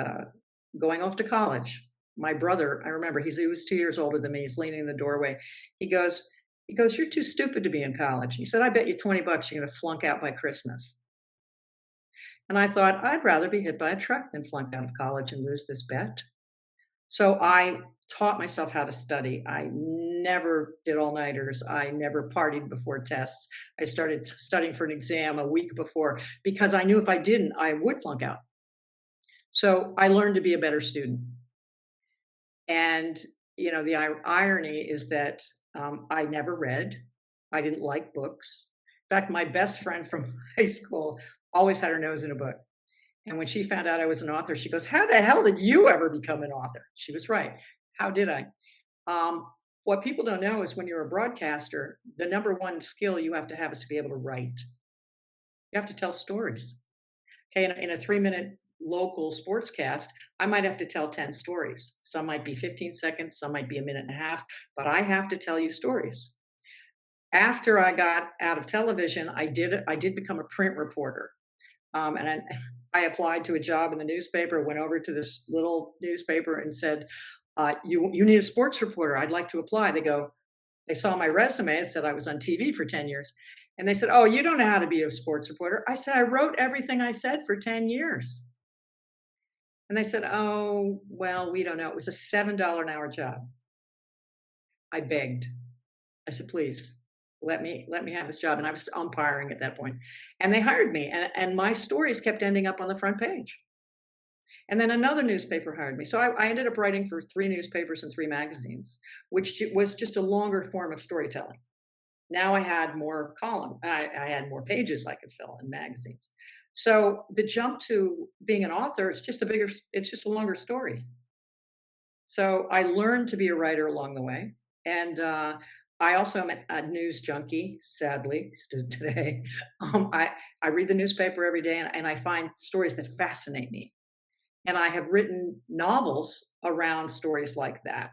going off to college, my brother, I remember he was 2 years older than me. He's leaning in the doorway. He goes, "You're too stupid to be in college." He said, "I bet you $20 you're going to flunk out by Christmas." And I thought, I'd rather be hit by a truck than flunk out of college and lose this bet. So I taught myself how to study. I never did all nighters. I never partied before tests. I started studying for an exam a week before because I knew if I didn't, I would flunk out. So I learned to be a better student. And, the irony is that I never read. I didn't like books. In fact, my best friend from high school always had her nose in a book. And when she found out I was an author, she goes, "How the hell did you ever become an author?" She was right. How did I? What people don't know is when you're a broadcaster, the number one skill you have to have is to be able to write. You have to tell stories. Okay, in a 3-minute local sportscast, I might have to tell 10 stories. Some might be 15 seconds, some might be a minute and a half, but I have to tell you stories. After I got out of television, I did become a print reporter. And I applied to a job in the newspaper, went over to this little newspaper and said, you need a sports reporter. I'd like to apply. They saw my resume. It said I was on TV for 10 years. And they said, "Oh, you don't know how to be a sports reporter." I said, "I wrote everything I said for 10 years." And they said, "Oh, well, we don't know." It was a $7 an hour job. I begged. I said, "Please, let me have this job." And I was umpiring at that point. And they hired me. And my stories kept ending up on the front page. And then another newspaper hired me. So I ended up writing for 3 newspapers and 3 magazines, which was just a longer form of storytelling. Now I had more column. I had more pages I could fill in magazines. So the jump to being an author is just it's just a longer story. So I learned to be a writer along the way. And I also am a news junkie, sadly, still today. I read the newspaper every day and I find stories that fascinate me. And I have written novels around stories like that.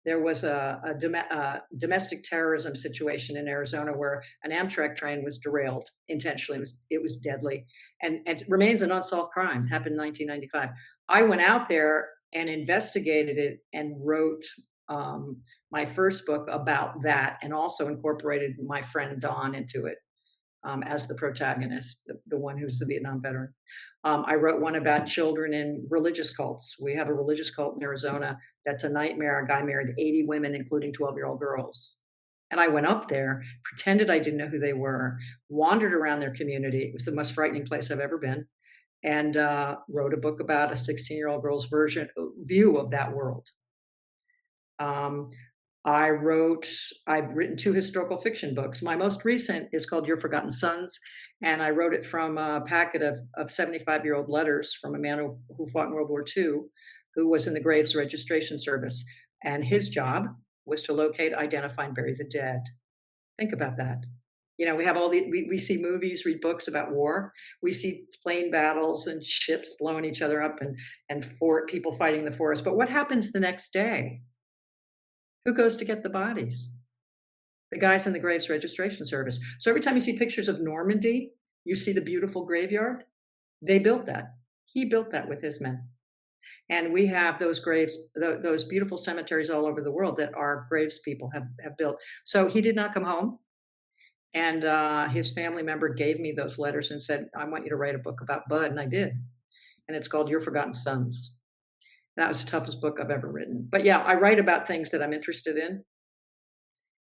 There was a domestic terrorism situation in Arizona where an Amtrak train was derailed intentionally. It was deadly, and it remains an unsolved crime. Happened in 1995. I went out there and investigated it and wrote my first book about that, and also incorporated my friend Dawn into it as the protagonist, the one who's the Vietnam veteran. I wrote one about children in religious cults. We have a religious cult in Arizona that's a nightmare. A guy married 80 women, including 12-year-old girls. And I went up there, pretended I didn't know who they were, wandered around their community. It was the most frightening place I've ever been, and wrote a book about a 16-year-old girl's view of that world. Um, I've written 2 historical fiction books. My most recent is called Your Forgotten Sons, and I wrote it from a packet of 75-year-old letters from a man who fought in World War II, who was in the Graves Registration Service. And his job was to locate, identify, and bury the dead. Think about that. We have we see movies, read books about war. We see plane battles and ships blowing each other up and people fighting in the forest. But what happens the next day? Who goes to get the bodies? The guys in the Graves Registration Service. So every time you see pictures of Normandy, you see the beautiful graveyard. They built that. He built that with his men. And we have those graves, those beautiful cemeteries all over the world that our graves people have built. So he did not come home. And his family member gave me those letters and said, "I want you to write a book about Bud." And I did. And it's called Your Forgotten Sons. That was the toughest book I've ever written. But yeah, I write about things that I'm interested in.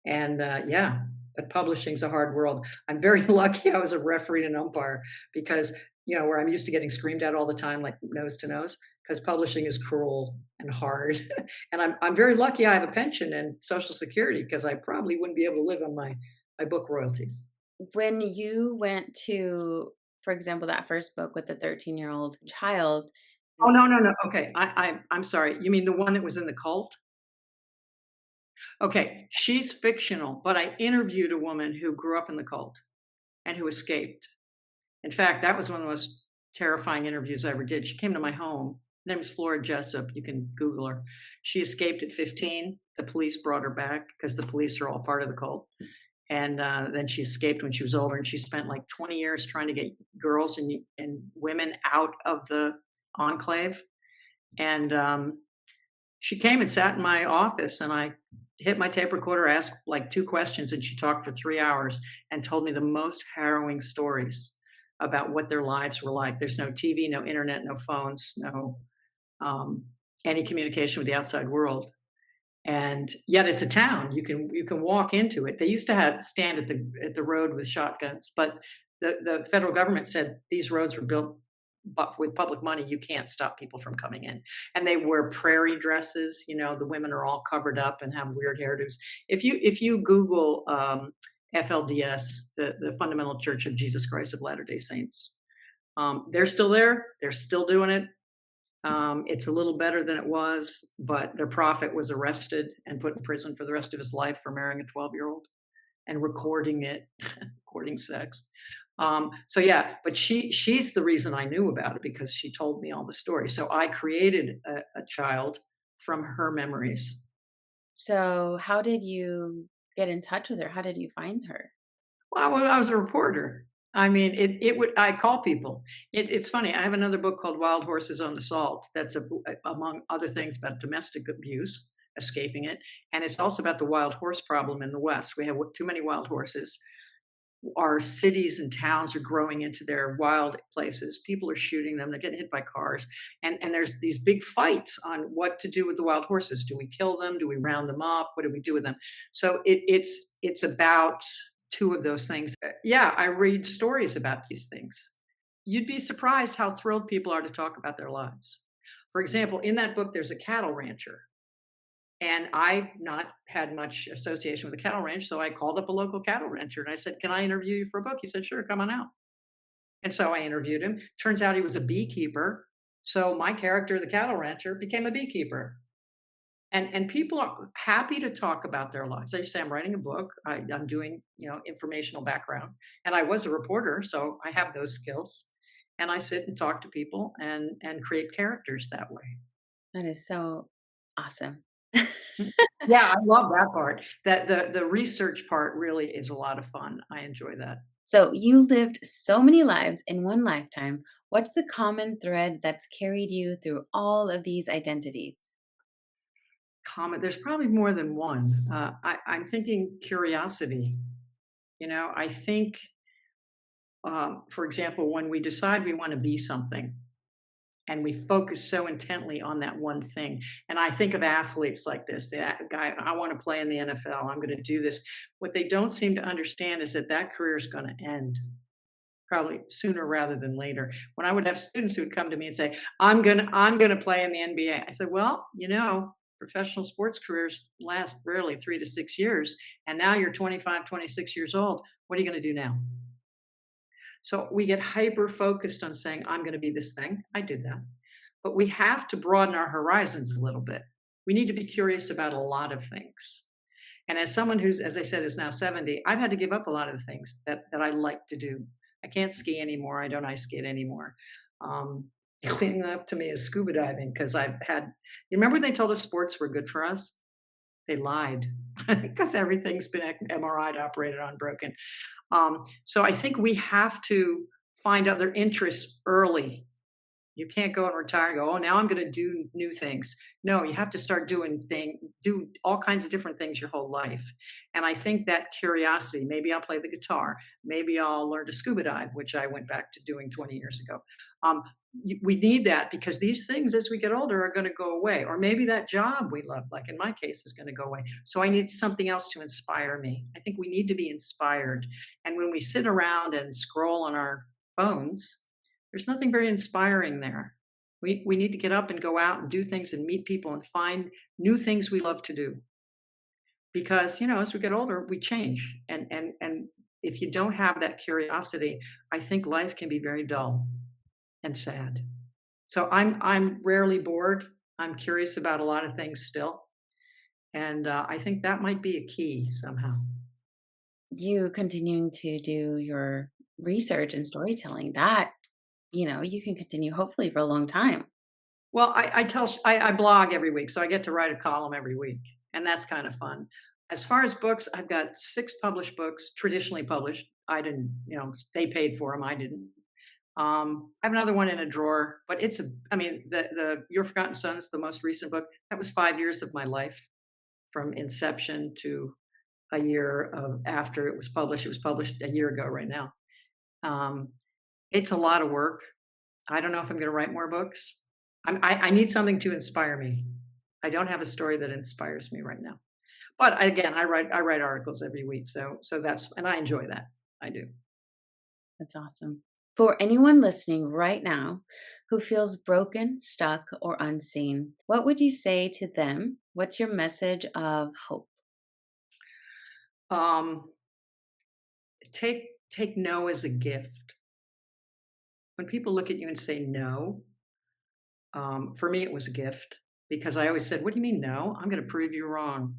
And yeah, but publishing's a hard world. I'm very lucky I was a referee and an umpire because, where I'm used to getting screamed at all the time, like nose to nose, because publishing is cruel and hard. And I'm very lucky I have a pension and Social Security because I probably wouldn't be able to live on my book royalties. When you went to, for example, that first book with the 13-year-old child. Oh, no, no, no. Okay. I'm sorry. You mean the one that was in the cult? Okay, she's fictional, but I interviewed a woman who grew up in the cult and who escaped. In fact, that was one of the most terrifying interviews I ever did. She came to my home. Her name is Flora Jessup. You can Google her. She escaped at 15. The police brought her back because the police are all part of the cult. And then she escaped when she was older, and she spent like 20 years trying to get girls and women out of the enclave. And she came and sat in my office, and I hit my tape recorder, asked like 2 questions, and she talked for 3 hours and told me the most harrowing stories about what their lives were like. There's no TV, no internet, no phones, no, um, any communication with the outside world, and yet it's a town. You can walk into it. They used to have stand at the road with shotguns, but the federal government said these roads were built but with public money, you can't stop people from coming in. And they wear prairie dresses. You know, the women are all covered up and have weird hairdos. If you Google FLDS, the Fundamental Church of Jesus Christ of Latter Day Saints, they're still there. They're still doing it. It's a little better than it was, but their prophet was arrested and put in prison for the rest of his life for marrying a 12-year-old and recording it, recording sex. So yeah, but she's the reason I knew about it because she told me all the stories. So I created a child from her memories. So, how did you get in touch with her? How did you find her? Well, I was a reporter. I mean, it would I call people. It's funny. I have another book called Wild Horses on the Salt. That's among other things about domestic abuse, escaping it, and it's also about the wild horse problem in the West. We have too many wild horses. Our cities and towns are growing into their wild places. People are shooting them. They're getting hit by cars, and there's these big fights on what to do with the wild horses. Do we kill them? Do we round them up? What do we do with them? So it's about two of those things. Yeah, I read stories about these things. You'd be surprised how thrilled people are to talk about their lives. For example, in that book, there's a cattle rancher, and I've not had much association with the cattle ranch, so I called up a local cattle rancher and I said, "Can I interview you for a book?" He said, "Sure, come on out." And so I interviewed him. Turns out he was a beekeeper. So my character, the cattle rancher, became a beekeeper. And people are happy to talk about their lives. They say, "I'm writing a book. I'm doing, informational background." And I was a reporter, so I have those skills. And I sit and talk to people and create characters that way. That is so awesome. Mm. Yeah, I love that part. That the research part really is a lot of fun. I enjoy that. So, you lived so many lives in one lifetime. What's the common thread that's carried you through all of these identities? Comment. There's probably more than one. I'm thinking curiosity. I think, for example, when we decide we want to be something and we focus so intently on that one thing. And I think of athletes like this, that guy, I want to play in the NFL. I'm going to do this. What they don't seem to understand is that career is going to end probably sooner rather than later. When I would have students who would come to me and say, I'm gonna play in the NBA. I said, well, professional sports careers last rarely 3 to 6 years. And now you're 25, 26 years old. What are you going to do now? So we get hyper focused on saying, I'm going to be this thing. I did that. But we have to broaden our horizons a little bit. We need to be curious about a lot of things. And as someone who's, as I said, is now 70, I've had to give up a lot of the things that I like to do. I can't ski anymore. I don't ice skate anymore. The only thing left to me is scuba diving because you remember when they told us sports were good for us? They lied because everything's been MRI'd, operated on, broken. So I think we have to find other interests early. You can't go and retire and go, oh, now I'm going to do new things. No, you have to start do all kinds of different things your whole life. And I think that curiosity, maybe I'll play the guitar, maybe I'll learn to scuba dive, which I went back to doing 20 years ago. We need that because these things as we get older are going to go away. Or maybe that job we love, like in my case, is going to go away. So I need something else to inspire me. I think we need to be inspired. And when we sit around and scroll on our phones, there's nothing very inspiring there. We need to get up and go out and do things and meet people and find new things we love to do. Because, as we get older, we change. And if you don't have that curiosity, I think life can be very dull and sad. So I'm rarely bored. I'm curious about a lot of things still. And I think that might be a key somehow. You continuing to do your research and storytelling, that, you can continue hopefully for a long time. Well, I blog every week, so I get to write a column every week, and that's kind of fun. As far as books, I've got 6 published books, traditionally published. I didn't, they paid for them. I didn't. I have another one in a drawer, but I mean, the Your Forgotten Sons, the most recent book, that was 5 years of my life from inception to a year of after it was published. It was published a year ago right now. Um, it's a lot of work. I don't know if I'm going to write more books. I need something to inspire me. I don't have a story that inspires me right now. But again, I write articles every week, so that's and I enjoy that. I do. That's awesome. For anyone listening right now who feels broken, stuck, or unseen, what would you say to them? What's your message of hope? Um, take no as a gift. When people look at you and say no, for me it was a gift because I always said, "What do you mean no? I'm going to prove you wrong."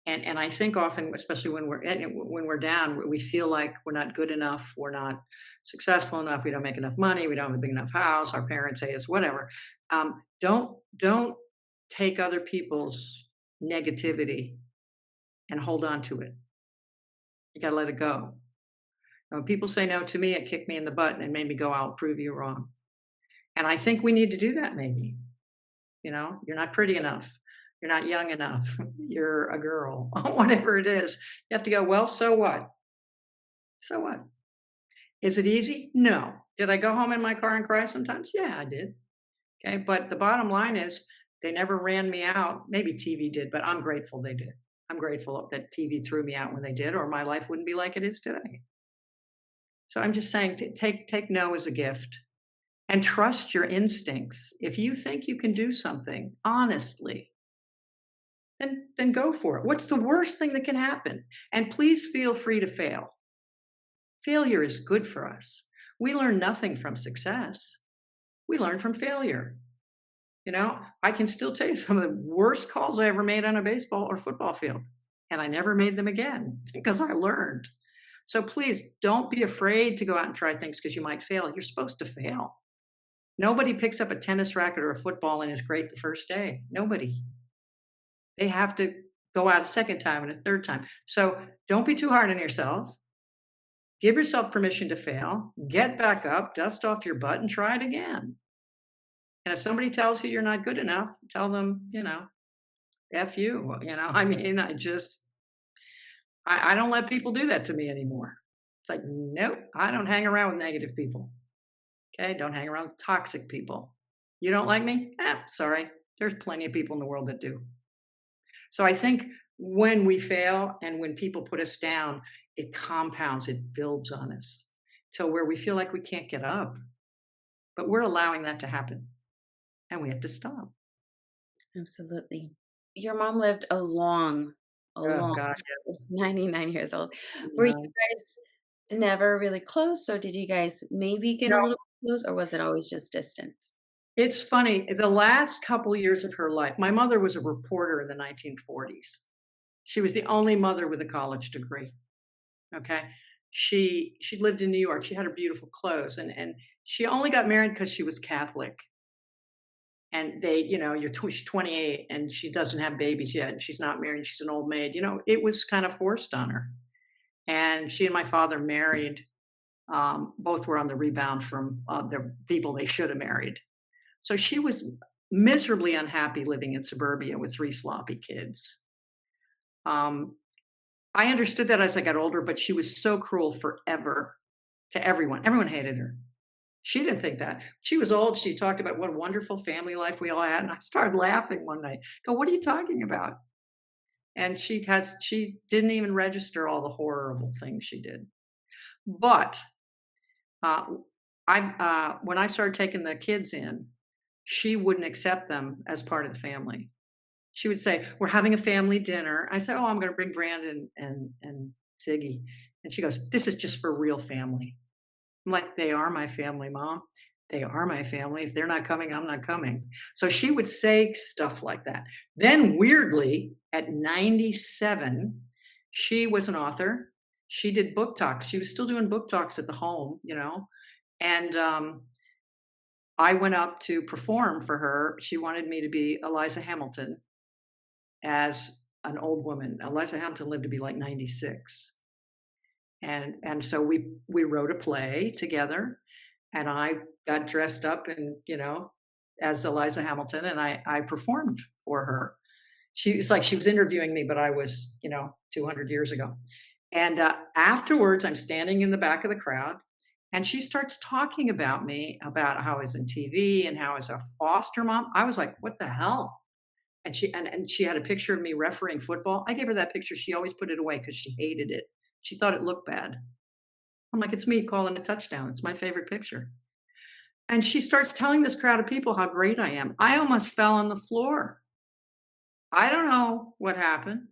And I think often, especially when we're down, we feel like we're not good enough, we're not successful enough, we don't make enough money, we don't have a big enough house, our parents say us whatever. Don't take other people's negativity and hold on to it. You got to let it go. When people say no to me, it kicked me in the butt and made me go, "I'll prove you wrong." And I think we need to do that. Maybe you're not pretty enough. You're not young enough. You're a girl, whatever it is. You have to go, well, so what? So what? Is it easy? No. Did I go home in my car and cry sometimes? Yeah, I did. Okay. But the bottom line is they never ran me out. Maybe TV did, but I'm grateful they did. I'm grateful that TV threw me out when they did, or my life wouldn't be like it is today. So I'm just saying, take no as a gift and trust your instincts. If you think you can do something honestly, then go for it. What's the worst thing that can happen? And please feel free to fail. Failure is good for us. We learn nothing from success. We learn from failure. I can still tell you some of the worst calls I ever made on a baseball or football field, and I never made them again because I learned. So please don't be afraid to go out and try things because you might fail. You're supposed to fail. Nobody picks up a tennis racket or a football and is great the first day. Nobody. They have to go out a second time and a third time. So don't be too hard on yourself. Give yourself permission to fail. Get back up, dust off your butt, and try it again. And if somebody tells you you're not good enough, tell them, F you. I mean, I don't let people do that to me anymore. It's like, nope, I don't hang around with negative people. Okay, don't hang around with toxic people. You don't like me? Sorry. There's plenty of people in the world that do. So I think when we fail and when people put us down, it compounds, it builds on us till where we feel like we can't get up. But we're allowing that to happen and we have to stop. Absolutely. Your mom lived a Oh long gosh, 99 years old. Were you yeah. guys never really close, or did you guys maybe get a No, little close, or was it always just distance? it's funny. The last couple years of her life, my mother was a reporter in the 1940s. She was the only mother with a college degree. Okay. She lived in New York. She had her beautiful clothes and she only got married because she was Catholic. And she's 28 and she doesn't have babies yet. And she's not married. She's an old maid. It was kind of forced on her. And she and my father married. Both were on the rebound from the people they should have married. So she was miserably unhappy living in suburbia with 3 sloppy kids. Um, I understood that as I got older, but she was so cruel forever to everyone. Everyone hated her. She didn't think that. She was old. She talked about what a wonderful family life we all had. And I started laughing one night. Go, what are you talking about? And she didn't even register all the horrible things she did. But uh, when I started taking the kids in, she wouldn't accept them as part of the family. She would say, "We're having a family dinner." I said, "Oh, I'm going to bring Brandon and Ziggy." And she goes, "This is just for real family." I'm like, "They are my family, Mom." They are my family. If they're not coming, I'm not coming. So she would say stuff like that. Then weirdly, at 97, she was an author. She did book talks. She was still doing book talks at the home, and I went up to perform for her. She wanted me to be Eliza Hamilton as an old woman. Eliza Hamilton lived to be like 96. And so we wrote a play together, and I got dressed up and, as Eliza Hamilton, and I performed for her. She was like she was interviewing me, but I was, 200 years ago. And afterwards, I'm standing in the back of the crowd, and she starts talking about me, about how I was in TV and how I was a foster mom. I was like, "What the hell?" And she had a picture of me refereeing football. I gave her that picture. She always put it away because she hated it. She thought it looked bad. I'm like, "It's me calling a touchdown. It's my favorite picture." And she starts telling this crowd of people how great I am. I almost fell on the floor. I don't know what happened.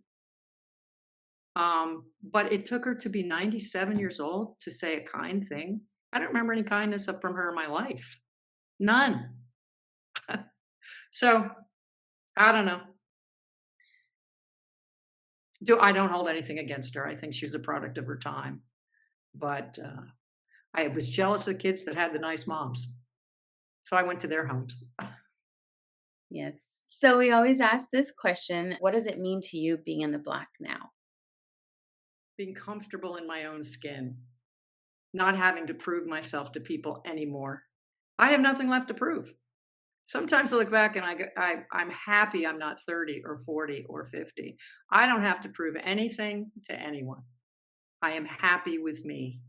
But it took her to be 97 years old to say a kind thing. I don't remember any kindness up from her in my life. None. So I don't know. I don't hold anything against her. I think she was a product of her time. But I was jealous of kids that had the nice moms. So I went to their homes. Yes. So we always ask this question, what does it mean to you being in the Black now? Being comfortable in my own skin, not having to prove myself to people anymore. I have nothing left to prove. Sometimes I look back and I'm happy I'm not 30 or 40 or 50. I don't have to prove anything to anyone. I am happy with me.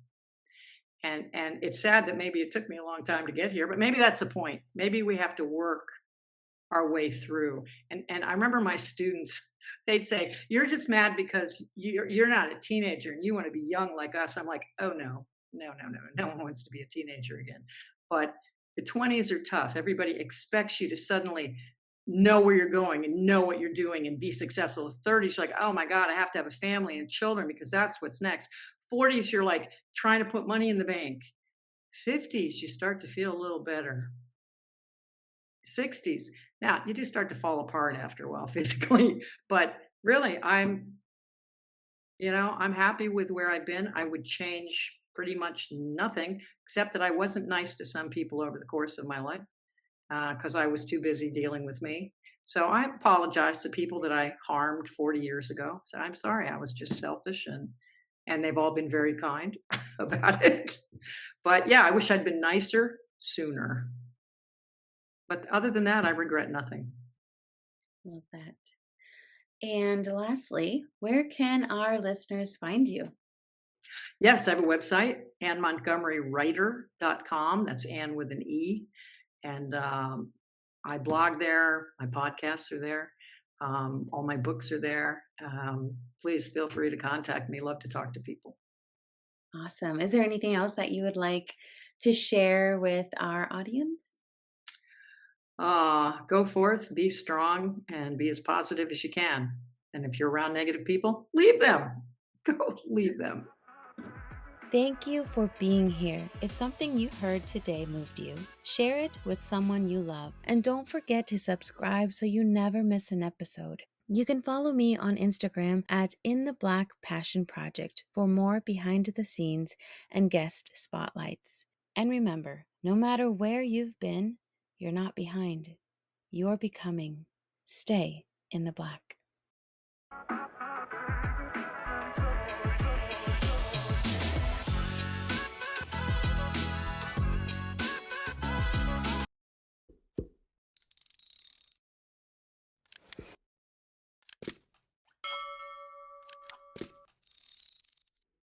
And it's sad that maybe it took me a long time to get here, but maybe that's the point. Maybe we have to work our way through. And I remember my students, they'd say, "You're just mad because you're not a teenager and you want to be young like us." I'm like, "Oh no, no, no, no, no one wants to be a teenager again." But the 20s are tough. Everybody expects you to suddenly know where you're going and know what you're doing and be successful. The 30s, you're like, "Oh my God, I have to have a family and children because that's what's next." 40s, you're like trying to put money in the bank. 50s, you start to feel a little better. 60s. Now, you do start to fall apart after a while physically, but really, I'm happy with where I've been. I would change pretty much nothing, except that I wasn't nice to some people over the course of my life because I was too busy dealing with me. So I apologize to people that I harmed 40 years ago. So I'm sorry, I was just selfish, and they've all been very kind about it. But yeah, I wish I'd been nicer sooner. But other than that, I regret nothing. Love that. And lastly, where can our listeners find you? Yes, I have a website, AnneMontgomeryWriter.com. That's Anne with an E. And I blog there. My podcasts are there. All my books are there. Please feel free to contact me. Love to talk to people. Awesome. Is there anything else that you would like to share with our audience? Go forth, be strong, and be as positive as you can. And if you're around negative people, leave them. Go leave them. Thank you for being here. If something you heard today moved you, share it with someone you love. And don't forget to subscribe so you never miss an episode. You can follow me on Instagram at In the Black Passion Project for more behind the scenes and guest spotlights. And remember, no matter where you've been, you're not behind. You're becoming. Stay in the black.